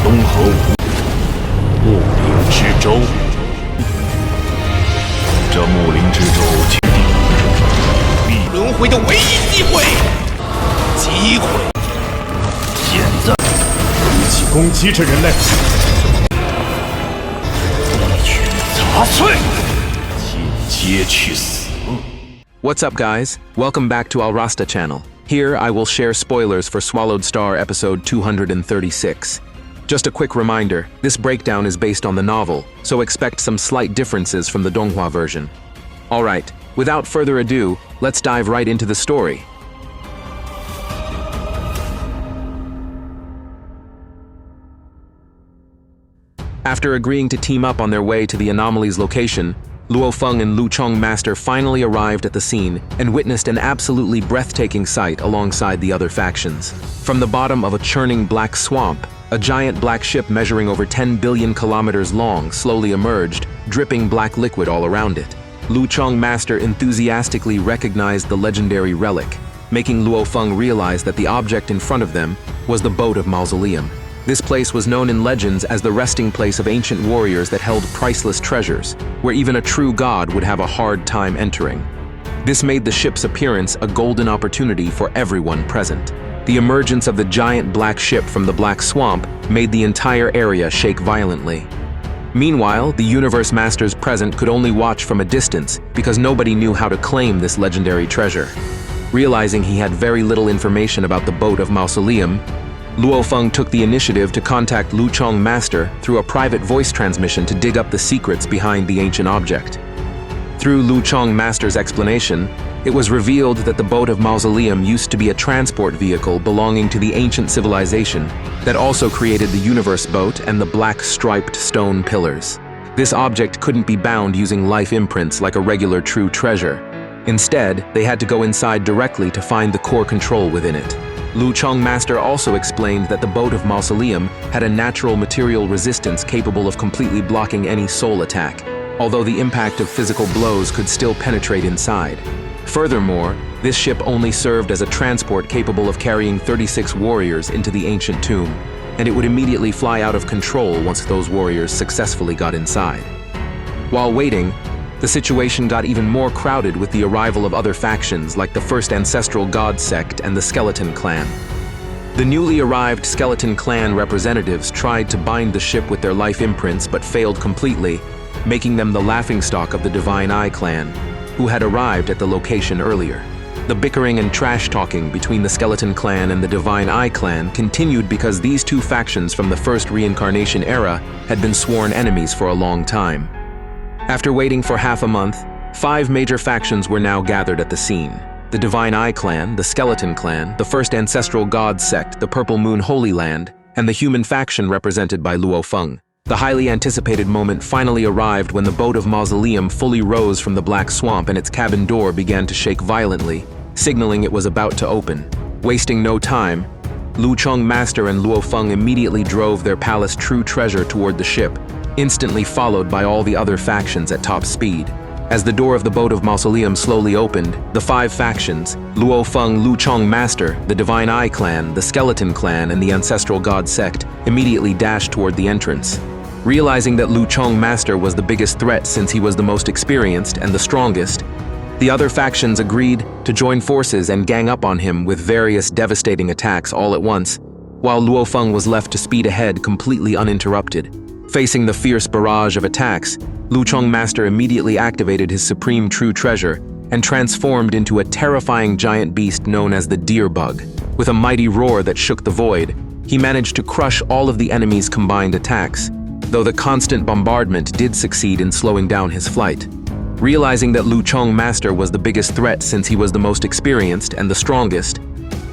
东和木灵之舟。这木灵之舟必轮回的唯一机会，现在一起攻击这人类，一拳砸碎，尽皆去死。 What's up, guys? Welcome back to Alrasta channel. Here, I will share spoilers for SwallowedStar episode 236. Just a quick reminder, this breakdown is based on the novel, so expect some slight differences from the Donghua version. Alright, without further ado, let's dive right into the story. After agreeing to team up on their way to the anomaly's location, Luofeng and Luchong Master finally arrived at the scene and witnessed an absolutely breathtaking sight alongside the other factions. From the bottom of a churning black swamp, a giant black ship measuring over 10 billion kilometers long slowly emerged, dripping black liquid all around it. Luchong Master enthusiastically recognized the legendary relic, making Luofeng realize that the object in front of them was the boat of Mausoleum. This place was known in legends as the resting place of ancient warriors that held priceless treasures, where even a true god would have a hard time entering. This made the ship's appearance a golden opportunity for everyone present. The emergence of the giant black ship from the black swamp made the entire area shake violently. Meanwhile, the Universe Masters present could only watch from a distance because nobody knew how to claim this legendary treasure. Realizing he had very little information about the boat of Mausoleum, Luofeng took the initiative to contact Luchong Master through a private voice transmission to dig up the secrets behind the ancient object. Through Luchong Master's explanation, it was revealed that the boat of Mausoleum used to be a transport vehicle belonging to the ancient civilization that also created the universe boat and the black striped stone pillars. This object couldn't be bound using life imprints like a regular true treasure. Instead, they had to go inside directly to find the core control within it. Luchong Master also explained that the boat of Mausoleum had a natural material resistance capable of completely blocking any soul attack, although the impact of physical blows could still penetrate inside. Furthermore, this ship only served as a transport capable of carrying 36 warriors into the ancient tomb, and it would immediately fly out of control once those warriors successfully got inside. While waiting, the situation got even more crowded with the arrival of other factions like the First Ancestral God Sect and the Skeleton Clan. The newly arrived Skeleton Clan representatives tried to bind the ship with their life imprints but failed completely, making them the laughingstock of the Divine Eye Clan, who had arrived at the location earlier. The bickering and trash-talking between the Skeleton Clan and the Divine Eye Clan continued because these two factions from the first reincarnation era had been sworn enemies for a long time. After waiting for half a month, 5 major factions were now gathered at the scene. The Divine Eye Clan, the Skeleton Clan, the First Ancestral God Sect, the Purple Moon Holy Land, and the human faction represented by Luofeng. The highly anticipated moment finally arrived when the boat of Mausoleum fully rose from the black swamp and its cabin door began to shake violently, signaling it was about to open. Wasting no time, Luchong Master and Luofeng immediately drove their palace true treasure toward the ship, instantly followed by all the other factions at top speed. As the door of the boat of Mausoleum slowly opened, the 5 factions, Luofeng, Luchong Master, the Divine Eye Clan, the Skeleton Clan, and the Ancestral God Sect, immediately dashed toward the entrance. Realizing that Luchong Master was the biggest threat since he was the most experienced and the strongest, the other factions agreed to join forces and gang up on him with various devastating attacks all at once, while Luofeng was left to speed ahead completely uninterrupted. Facing the fierce barrage of attacks, Luchong Master immediately activated his supreme true treasure and transformed into a terrifying giant beast known as the Deer Bug. With a mighty roar that shook the void, he managed to crush all of the enemy's combined attacks, though the constant bombardment did succeed in slowing down his flight. Realizing that Luchong Master was the biggest threat since he was the most experienced and the strongest,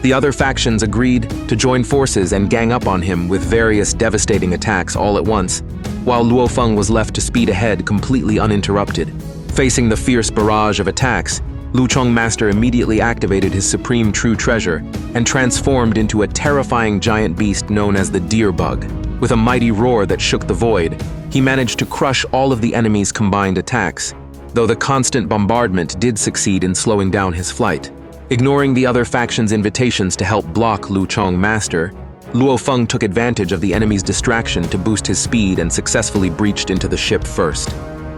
the other factions agreed to join forces and gang up on him with various devastating attacks all at once, while Luofeng was left to speed ahead completely uninterrupted. Facing the fierce barrage of attacks, Luchong Master immediately activated his supreme true treasure and transformed into a terrifying giant beast known as the Deer Bug. With a mighty roar that shook the void, he managed to crush all of the enemy's combined attacks, though the constant bombardment did succeed in slowing down his flight. Ignoring the other faction's invitations to help block Luchong Master, Luofeng took advantage of the enemy's distraction to boost his speed and successfully breached into the ship first.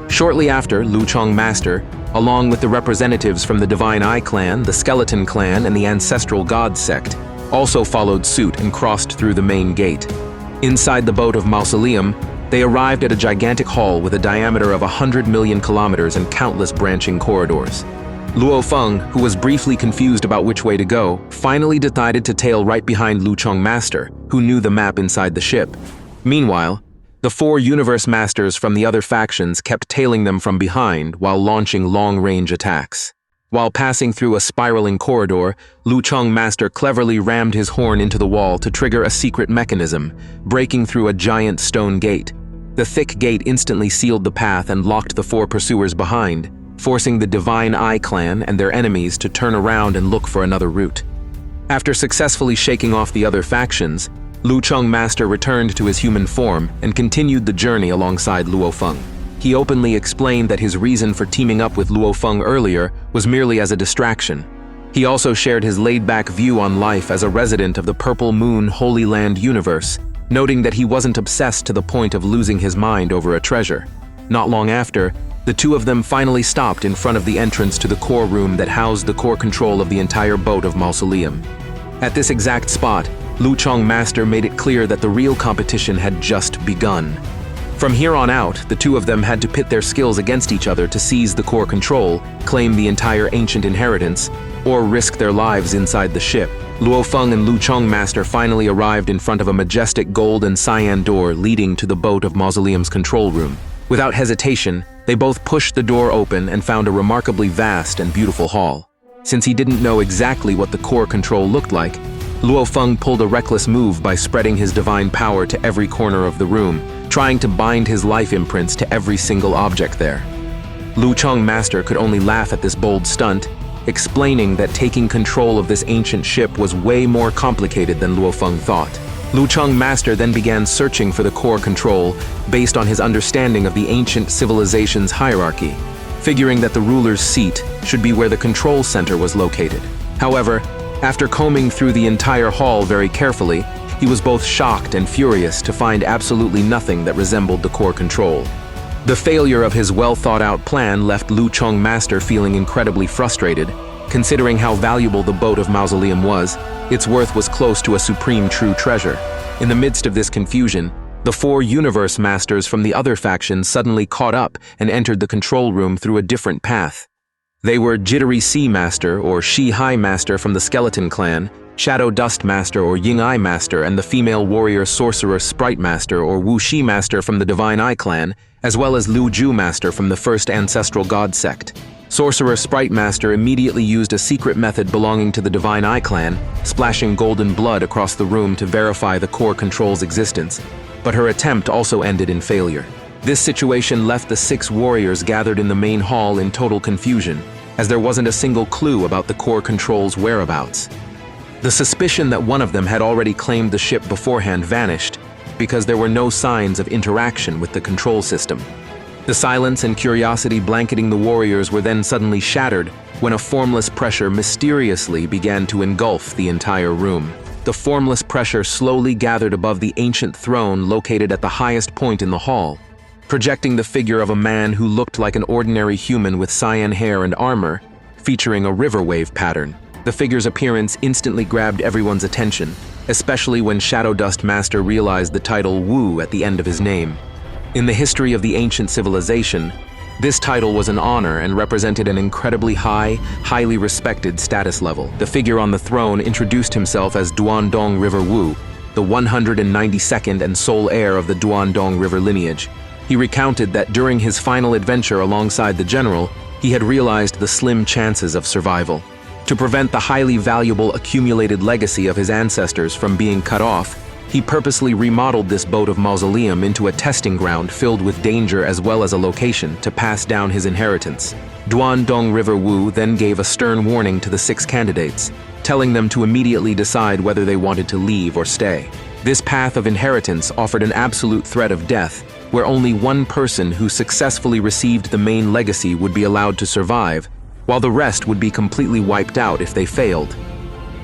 Shortly after, Luchong Master, along with the representatives from the Divine Eye clan, the Skeleton clan, and the Ancestral God sect, also followed suit and crossed through the main gate. Inside the boat of Mausoleum, they arrived at a gigantic hall with a diameter of 100 million kilometers and countless branching corridors. Luofeng, who was briefly confused about which way to go, finally decided to tail right behind Luchong Master, who knew the map inside the ship. Meanwhile, the 4 Universe Masters from the other factions kept tailing them from behind while launching long-range attacks. While passing through a spiraling corridor, Luchong Master cleverly rammed his horn into the wall to trigger a secret mechanism, breaking through a giant stone gate. The thick gate instantly sealed the path and locked the 4 pursuers behind, forcing the Divine Eye clan and their enemies to turn around and look for another route. After successfully shaking off the other factions, Luchong Master returned to his human form and continued the journey alongside Luofeng. He openly explained that his reason for teaming up with Luofeng earlier was merely as a distraction. He also shared his laid-back view on life as a resident of the Purple Moon Holy Land universe, noting that he wasn't obsessed to the point of losing his mind over a treasure. Not long after, the two of them finally stopped in front of the entrance to the core room that housed the core control of the entire boat of Mausoleum. At this exact spot, Luchong Master made it clear that the real competition had just begun. From here on out, the two of them had to pit their skills against each other to seize the core control, claim the entire ancient inheritance, or risk their lives inside the ship. Luofeng and Luchong Master finally arrived in front of a majestic gold and cyan door leading to the boat of Mausoleum's control room. Without hesitation, they both pushed the door open and found a remarkably vast and beautiful hall. Since he didn't know exactly what the core control looked like, Luofeng pulled a reckless move by spreading his divine power to every corner of the room, trying to bind his life imprints to every single object there. Luchong Master could only laugh at this bold stunt, explaining that taking control of this ancient ship was way more complicated than Luofeng thought. Luchong Master then began searching for the core control based on his understanding of the ancient civilization's hierarchy, figuring that the ruler's seat should be where the control center was located. However, after combing through the entire hall very carefully, he was both shocked and furious to find absolutely nothing that resembled the core control. The failure of his well-thought-out plan left Luchong Master feeling incredibly frustrated. Considering how valuable the boat of Mausoleum was, its worth was close to a supreme true treasure. In the midst of this confusion, the 4 Universe Masters from the other factions suddenly caught up and entered the control room through a different path. They were Jittery Sea Master or Shi Hai Master from the Skeleton clan, Shadow Dust Master or Ying Eye Master, and the female warrior sorcerer Sprite Master or Wu Shi Master from the Divine Eye clan, as well as Lu Ju Master from the First Ancestral God sect. Sorcerer Sprite Master immediately used a secret method belonging to the Divine Eye clan, splashing golden blood across the room to verify the core control's existence, but her attempt also ended in failure. This situation left the 6 warriors gathered in the main hall in total confusion, as there wasn't a single clue about the core control's whereabouts. The suspicion that one of them had already claimed the ship beforehand vanished, because there were no signs of interaction with the control system. The silence and curiosity blanketing the warriors were then suddenly shattered when a formless pressure mysteriously began to engulf the entire room. The formless pressure slowly gathered above the ancient throne located at the highest point in the hall, projecting the figure of a man who looked like an ordinary human with cyan hair and armor, featuring a river wave pattern. The figure's appearance instantly grabbed everyone's attention, especially when Shadow Dust Master realized the title Wu at the end of his name. In the history of the ancient civilization, this title was an honor and represented an incredibly high, highly respected status level. The figure on the throne introduced himself as Dwandong River Wu, the 192nd and sole heir of the Dwandong River lineage. He recounted that during his final adventure alongside the general, he had realized the slim chances of survival. To prevent the highly valuable accumulated legacy of his ancestors from being cut off, he purposely remodeled this boat of Mausoleum into a testing ground filled with danger as well as a location to pass down his inheritance. Dwandong River Wu then gave a stern warning to the 6 candidates, telling them to immediately decide whether they wanted to leave or stay. This path of inheritance offered an absolute threat of death, where only one person who successfully received the main legacy would be allowed to survive, while the rest would be completely wiped out if they failed.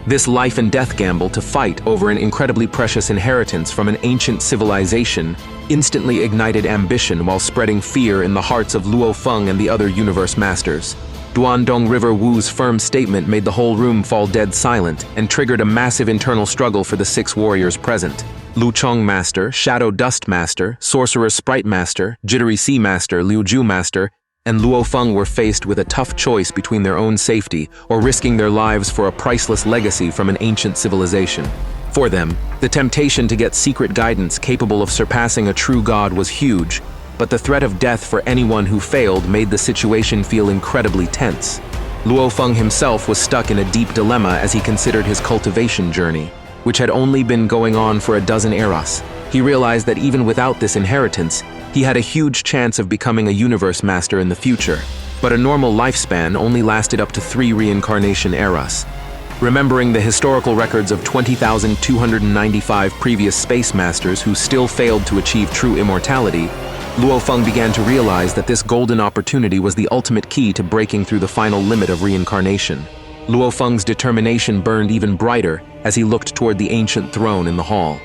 This life and death gamble to fight over an incredibly precious inheritance from an ancient civilization instantly ignited ambition while spreading fear in the hearts of Luofeng and the other universe masters. Dwandong River Wu's firm statement made the whole room fall dead silent and triggered a massive internal struggle for the 6 warriors present. Luchong Master, Shadow Dust Master, Sorcerer Sprite Master, Jittery Sea Master, Liuju Master, and Luofeng were faced with a tough choice between their own safety or risking their lives for a priceless legacy from an ancient civilization. For them, the temptation to get secret guidance capable of surpassing a true god was huge, but the threat of death for anyone who failed made the situation feel incredibly tense. Luofeng himself was stuck in a deep dilemma as he considered his cultivation journey, which had only been going on for a dozen eras. He realized that even without this inheritance, he had a huge chance of becoming a universe master in the future, but a normal lifespan only lasted up to 3 reincarnation eras. Remembering the historical records of 20,295 previous space masters who still failed to achieve true immortality, Luofeng began to realize that this golden opportunity was the ultimate key to breaking through the final limit of reincarnation. Luofeng's determination burned even brighter as he looked toward the ancient throne in the hall.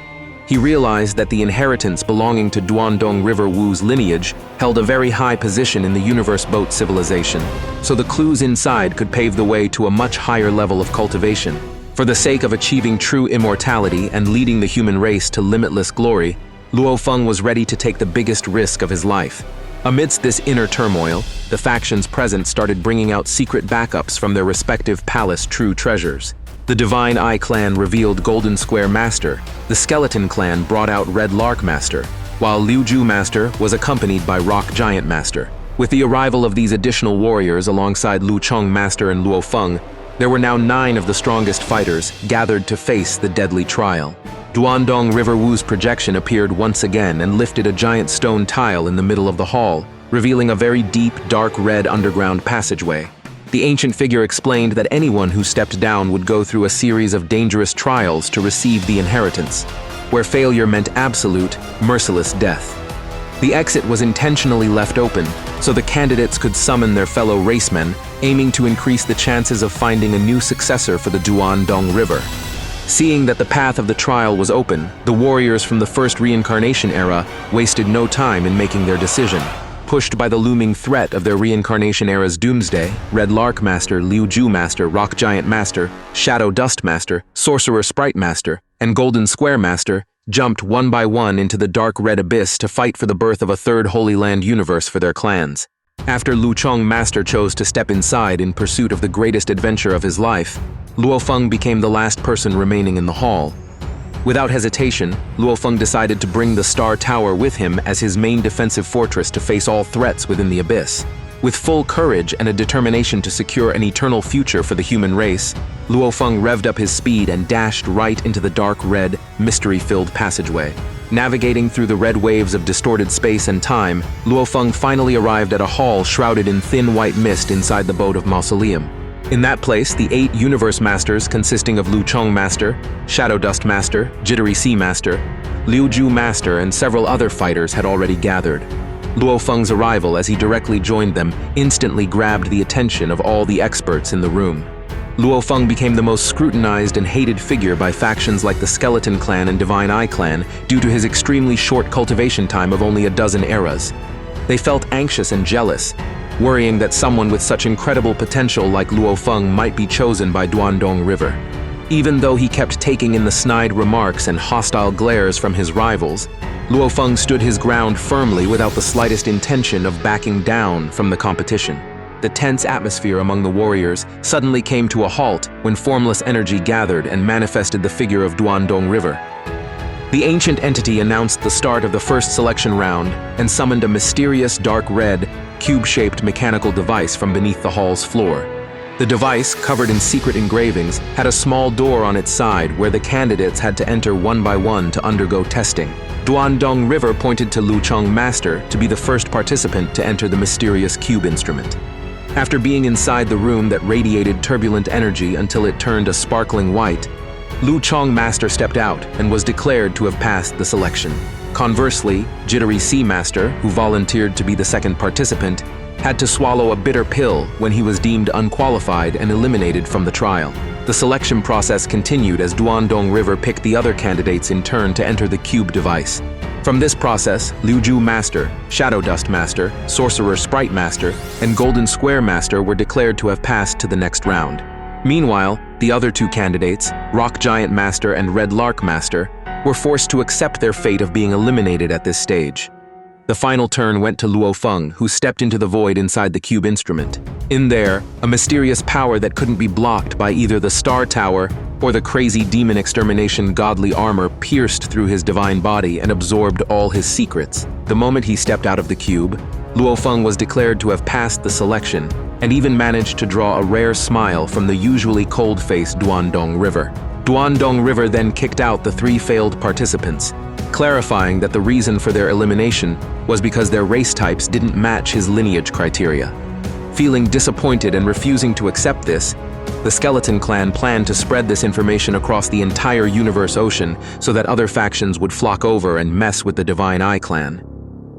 He realized that the inheritance belonging to Dwandong River Wu's lineage held a very high position in the universe boat civilization, so the clues inside could pave the way to a much higher level of cultivation. For the sake of achieving true immortality and leading the human race to limitless glory, Luofeng was ready to take the biggest risk of his life. Amidst this inner turmoil, the factions present started bringing out secret backups from their respective palace true treasures. The Divine Eye clan revealed Golden Square Master, the Skeleton clan brought out Red Lark Master, while Liuju Master was accompanied by Rock Giant Master. With the arrival of these additional warriors alongside Luchong Master and Luofeng, there were now 9 of the strongest fighters gathered to face the deadly trial. Dwandong River Wu's projection appeared once again and lifted a giant stone tile in the middle of the hall, revealing a very deep, dark red underground passageway. The ancient figure explained that anyone who stepped down would go through a series of dangerous trials to receive the inheritance, where failure meant absolute, merciless death. The exit was intentionally left open, so the candidates could summon their fellow racemen, aiming to increase the chances of finding a new successor for the Dwandong River. Seeing that the path of the trial was open, the warriors from the first reincarnation era wasted no time in making their decision. Pushed by the looming threat of their reincarnation era's doomsday, Red Lark Master, Liuju Master, Rock Giant Master, Shadow Dust Master, Sorcerer Sprite Master, and Golden Square Master jumped one by one into the dark red abyss to fight for the birth of a third Holy Land universe for their clans. After Luchong Master chose to step inside in pursuit of the greatest adventure of his life, Luofeng became the last person remaining in the hall. Without hesitation, Luofeng decided to bring the Star Tower with him as his main defensive fortress to face all threats within the abyss. With full courage and a determination to secure an eternal future for the human race, Luofeng revved up his speed and dashed right into the dark red, mystery-filled passageway. Navigating through the red waves of distorted space and time, Luofeng finally arrived at a hall shrouded in thin white mist inside the boat of Mausoleum. In that place, the 8 Universe Masters consisting of Luchong Master, Shadow Dust Master, Jittery Sea Master, Liuju Master, and several other fighters had already gathered. Luofeng's arrival as he directly joined them instantly grabbed the attention of all the experts in the room. Luofeng became the most scrutinized and hated figure by factions like the Skeleton Clan and Divine Eye Clan due to his extremely short cultivation time of only a dozen eras. They felt anxious and jealous, worrying that someone with such incredible potential like Luofeng might be chosen by Dwandong River. Even though he kept taking in the snide remarks and hostile glares from his rivals, Luofeng stood his ground firmly without the slightest intention of backing down from the competition. The tense atmosphere among the warriors suddenly came to a halt when formless energy gathered and manifested the figure of Dwandong River. The ancient entity announced the start of the first selection round and summoned a mysterious dark red, cube-shaped mechanical device from beneath the hall's floor. The device, covered in secret engravings, had a small door on its side where the candidates had to enter one by one to undergo testing. Dwandong River pointed to Luchong Master to be the first participant to enter the mysterious cube instrument. After being inside the room that radiated turbulent energy until it turned a sparkling white, Luchong Master stepped out and was declared to have passed the selection. Conversely, Jittery Sea Master, who volunteered to be the second participant, had to swallow a bitter pill when he was deemed unqualified and eliminated from the trial. The selection process continued as Dwandong River picked the other candidates in turn to enter the cube device. From this process, Liuju Master, Shadow Dust Master, Sorcerer Sprite Master, and Golden Square Master were declared to have passed to the next round. Meanwhile, the other two candidates, Rock Giant Master and Red Lark Master, were forced to accept their fate of being eliminated at this stage. The final turn went to Luofeng, who stepped into the void inside the cube instrument. In there, a mysterious power that couldn't be blocked by either the Star Tower or the crazy demon extermination godly armor pierced through his divine body and absorbed all his secrets. The moment he stepped out of the cube, Luofeng was declared to have passed the selection and even managed to draw a rare smile from the usually cold-faced Dwandong River. Dwandong River then kicked out the 3 failed participants, clarifying that the reason for their elimination was because their race types didn't match his lineage criteria. Feeling disappointed and refusing to accept this, the Skeleton Clan planned to spread this information across the entire Universe Ocean so that other factions would flock over and mess with the Divine Eye Clan.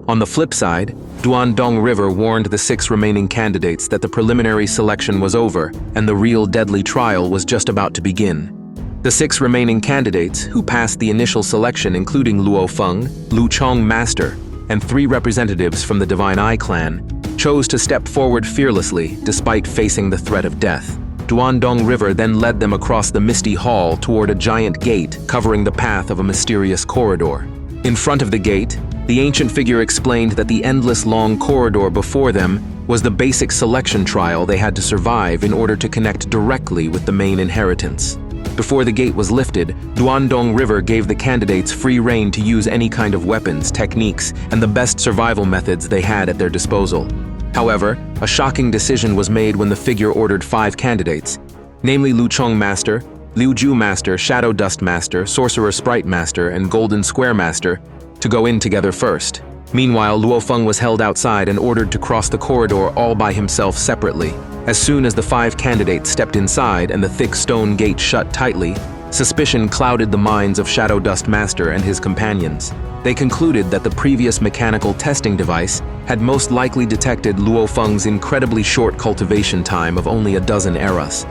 On the flip side, Dwandong River warned the 6 remaining candidates that the preliminary selection was over and the real deadly trial was just about to begin. The 6 remaining candidates, who passed the initial selection including Luofeng, Luchong Master, and 3 representatives from the Divine Eye Clan, chose to step forward fearlessly despite facing the threat of death. Dwandong River then led them across the misty hall toward a giant gate covering the path of a mysterious corridor. In front of the gate, the ancient figure explained that the endless long corridor before them was the basic selection trial they had to survive in order to connect directly with the main inheritance. Before the gate was lifted, Dwandong River gave the candidates free rein to use any kind of weapons, techniques, and the best survival methods they had at their disposal. However, a shocking decision was made when the figure ordered 5 candidates, namely Luchong Master, Liuju Master, Shadow Dust Master, Sorcerer Sprite Master, and Golden Square Master, to go in together first. Meanwhile, Luofeng was held outside and ordered to cross the corridor all by himself separately. As soon as the 5 candidates stepped inside and the thick stone gate shut tightly, suspicion clouded the minds of Shadow Dust Master and his companions. They concluded that the previous mechanical testing device had most likely detected Luofeng's incredibly short cultivation time of only a dozen eras.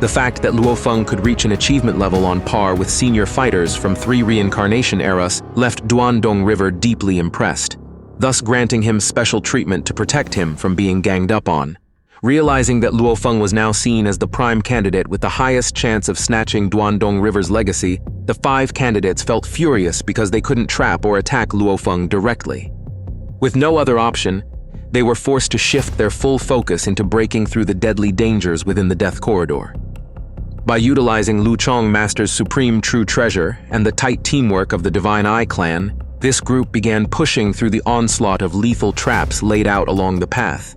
The fact that Luofeng could reach an achievement level on par with senior fighters from 3 reincarnation eras left Dwandong River deeply impressed, thus granting him special treatment to protect him from being ganged up on. Realizing that Luofeng was now seen as the prime candidate with the highest chance of snatching Dwandong River's legacy, the 5 candidates felt furious because they couldn't trap or attack Luofeng directly. With no other option, they were forced to shift their full focus into breaking through the deadly dangers within the Death Corridor. By utilizing Luchong Master's supreme true treasure and the tight teamwork of the Divine Eye Clan, this group began pushing through the onslaught of lethal traps laid out along the path.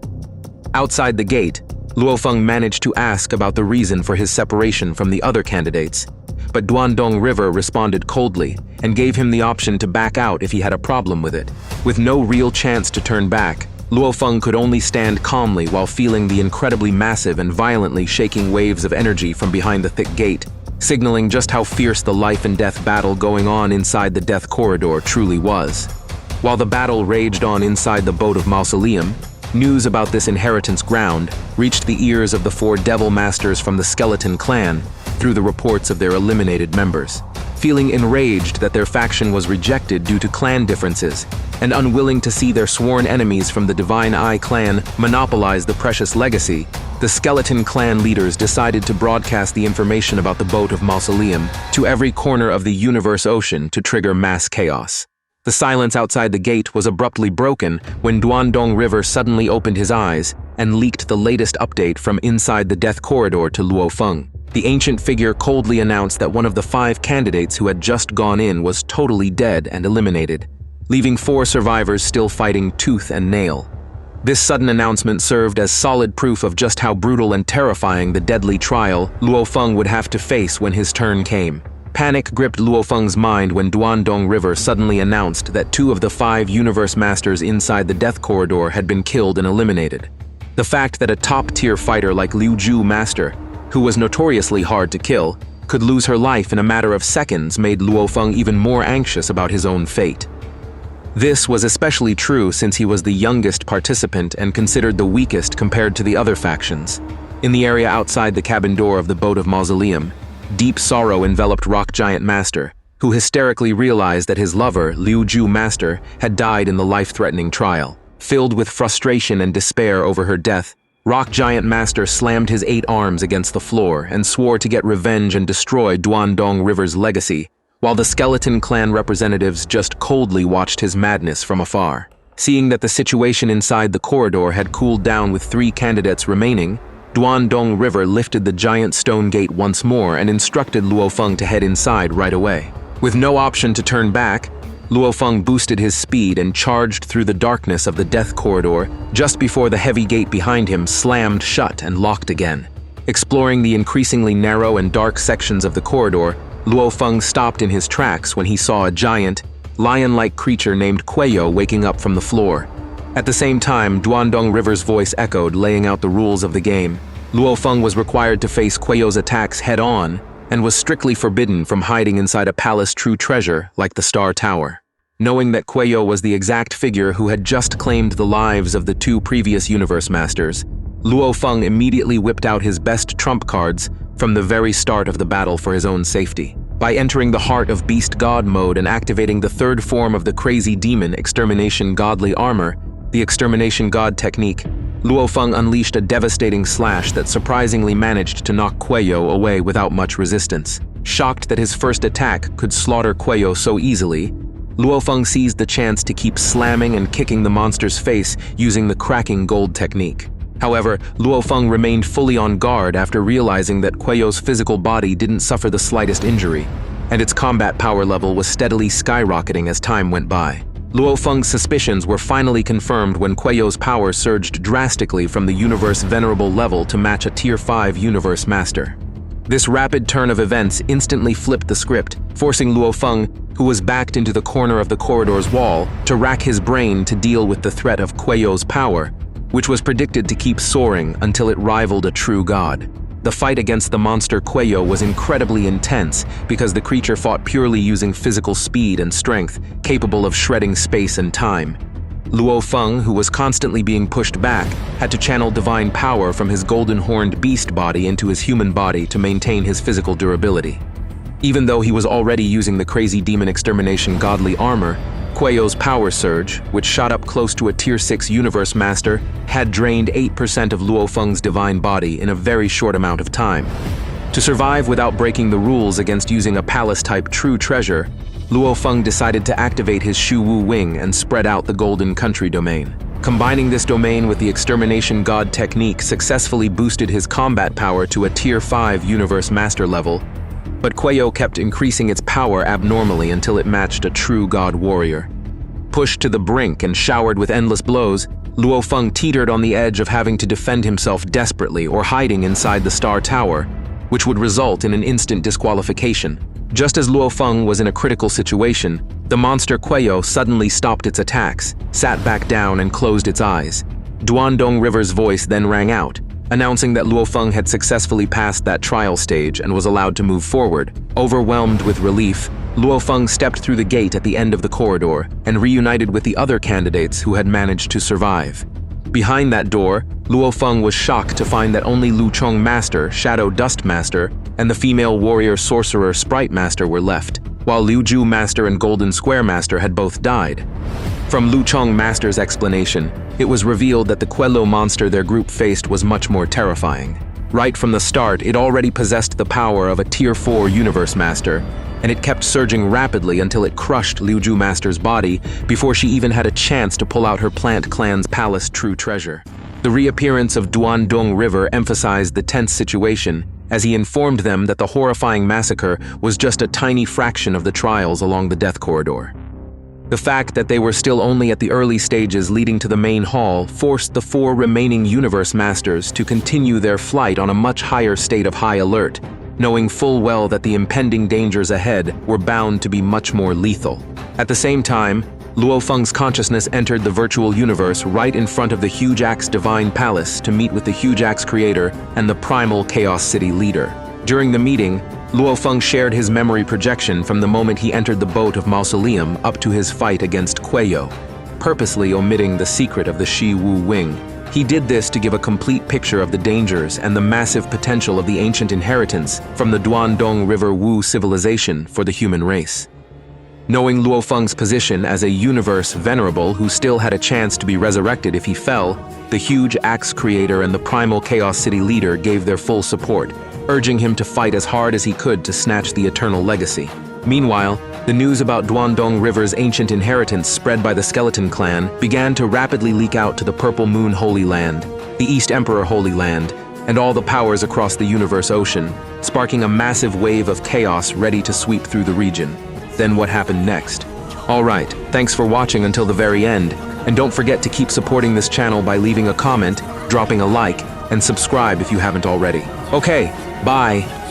Outside the gate, Luofeng managed to ask about the reason for his separation from the other candidates, but Dwandong River responded coldly and gave him the option to back out if he had a problem with it. With no real chance to turn back, Luofeng could only stand calmly while feeling the incredibly massive and violently shaking waves of energy from behind the thick gate, signaling just how fierce the life and death battle going on inside the Death Corridor truly was. While the battle raged on inside the boat of Mausoleum, news about this inheritance ground reached the ears of the 4 Devil Masters from the Skeleton Clan through the reports of their eliminated members. Feeling enraged that their faction was rejected due to clan differences, and unwilling to see their sworn enemies from the Divine Eye Clan monopolize the precious legacy, the Skeleton Clan leaders decided to broadcast the information about the boat of Mausoleum to every corner of the Universe Ocean to trigger mass chaos. The silence outside the gate was abruptly broken when Dwandong River suddenly opened his eyes and leaked the latest update from inside the Death Corridor to Luofeng. The ancient figure coldly announced that one of the 5 candidates who had just gone in was totally dead and eliminated, leaving 4 survivors still fighting tooth and nail. This sudden announcement served as solid proof of just how brutal and terrifying the deadly trial Luofeng would have to face when his turn came. Panic gripped Luofeng's mind when Dwandong River suddenly announced that 2 of the 5 Universe Masters inside the Death Corridor had been killed and eliminated. The fact that a top-tier fighter like Liuju Master, who was notoriously hard to kill, could lose her life in a matter of seconds made Luofeng even more anxious about his own fate. This was especially true since he was the youngest participant and considered the weakest compared to the other factions. In the area outside the cabin door of the boat of Mausoleum, deep sorrow enveloped Rock Giant Master, who hysterically realized that his lover, Liu Ju Master, had died in the life-threatening trial. Filled with frustration and despair over her death, Rock Giant Master slammed his 8 arms against the floor and swore to get revenge and destroy Dwandong River's legacy, while the Skeleton Clan representatives just coldly watched his madness from afar. Seeing that the situation inside the corridor had cooled down with 3 candidates remaining, Dwandong River lifted the giant stone gate once more and instructed Luofeng to head inside right away. With no option to turn back, Luofeng boosted his speed and charged through the darkness of the death corridor just before the heavy gate behind him slammed shut and locked again. Exploring the increasingly narrow and dark sections of the corridor, Luofeng stopped in his tracks when he saw a giant, lion-like creature named Quuo waking up from the floor. At the same time, Dwandong River's voice echoed, laying out the rules of the game. Luofeng was required to face Quuo's attacks head-on, and was strictly forbidden from hiding inside a palace true treasure like the Star Tower. Knowing that Quuo was the exact figure who had just claimed the lives of the 2 previous Universe Masters, Luofeng immediately whipped out his best trump cards from the very start of the battle for his own safety. By entering the heart of Beast God mode and activating the 3rd form of the Crazy Demon Extermination Godly Armor, the Extermination God technique, Luofeng unleashed a devastating slash that surprisingly managed to knock Quuo away without much resistance. Shocked that his first attack could slaughter Quuo so easily, Luofeng seized the chance to keep slamming and kicking the monster's face using the cracking gold technique. However, Luofeng remained fully on guard after realizing that Quuo's physical body didn't suffer the slightest injury, and its combat power level was steadily skyrocketing as time went by. Luofeng's suspicions were finally confirmed when Quuo's power surged drastically from the Universe Venerable level to match a Tier 5 Universe Master. This rapid turn of events instantly flipped the script, forcing Luofeng, who was backed into the corner of the corridor's wall, to rack his brain to deal with the threat of Quuo's power, which was predicted to keep soaring until it rivaled a true god. The fight against the monster Quuo was incredibly intense because the creature fought purely using physical speed and strength, capable of shredding space and time. Luofeng, who was constantly being pushed back, had to channel divine power from his golden-horned beast body into his human body to maintain his physical durability. Even though he was already using the Crazy Demon Extermination Godly Armor, Quuo's power surge, which shot up close to a Tier 6 Universe Master, had drained 8% of Luofeng's divine body in a very short amount of time. To survive without breaking the rules against using a palace-type true treasure, Luofeng decided to activate his Shu Wu Wing and spread out the Golden Country domain. Combining this domain with the Extermination God technique successfully boosted his combat power to a Tier 5 Universe Master level, but Quuo kept increasing its power abnormally until it matched a true God Warrior. Pushed to the brink and showered with endless blows, Luofeng teetered on the edge of having to defend himself desperately or hiding inside the Star Tower, which would result in an instant disqualification. Just as Luofeng was in a critical situation, the monster Quuo suddenly stopped its attacks, sat back down and closed its eyes. Dwandong River's voice then rang out, announcing that Luofeng had successfully passed that trial stage and was allowed to move forward. Overwhelmed with relief, Luofeng stepped through the gate at the end of the corridor and reunited with the other candidates who had managed to survive. Behind that door, Luofeng was shocked to find that only Luchong Master, Shadow Dust Master, and the female warrior sorcerer Sprite Master were left, while Liu Ju Master and Golden Square Master had both died. From Luchong Master's explanation, it was revealed that the Quuo monster their group faced was much more terrifying. Right from the start, it already possessed the power of a Tier 4 Universe Master, and it kept surging rapidly until it crushed Liu Ju Master's body before she even had a chance to pull out her Plant Clan's palace true treasure. The reappearance of Dwandong River emphasized the tense situation, as he informed them that the horrifying massacre was just a tiny fraction of the trials along the death corridor. The fact that they were still only at the early stages leading to the main hall forced the 4 remaining Universe Masters to continue their flight on a much higher state of high alert, knowing full well that the impending dangers ahead were bound to be much more lethal. At the same time, Luofeng's consciousness entered the virtual universe right in front of the Huge Axe Divine Palace to meet with the Huge Axe Creator and the Primal Chaos City leader. During the meeting, Luofeng shared his memory projection from the moment he entered the boat of Mausoleum up to his fight against Quuo. Purposely omitting the secret of the Shi Wu Wing, He did this to give a complete picture of the dangers and the massive potential of the ancient inheritance from the Dwandong River Wu civilization for the human race. Knowing Luofeng's position as a universe venerable who still had a chance to be resurrected if he fell, the huge axe creator and the primal Chaos City leader gave their full support, urging him to fight as hard as he could to snatch the eternal legacy. Meanwhile, the news about Dwandong River's ancient inheritance spread by the Skeleton Clan began to rapidly leak out to the Purple Moon Holy Land, the East Emperor Holy Land, and all the powers across the universe ocean, sparking a massive wave of chaos ready to sweep through the region. Then what happened next? Alright, thanks for watching until the very end, and don't forget to keep supporting this channel by leaving a comment, dropping a like, and subscribe if you haven't already. Okay, bye!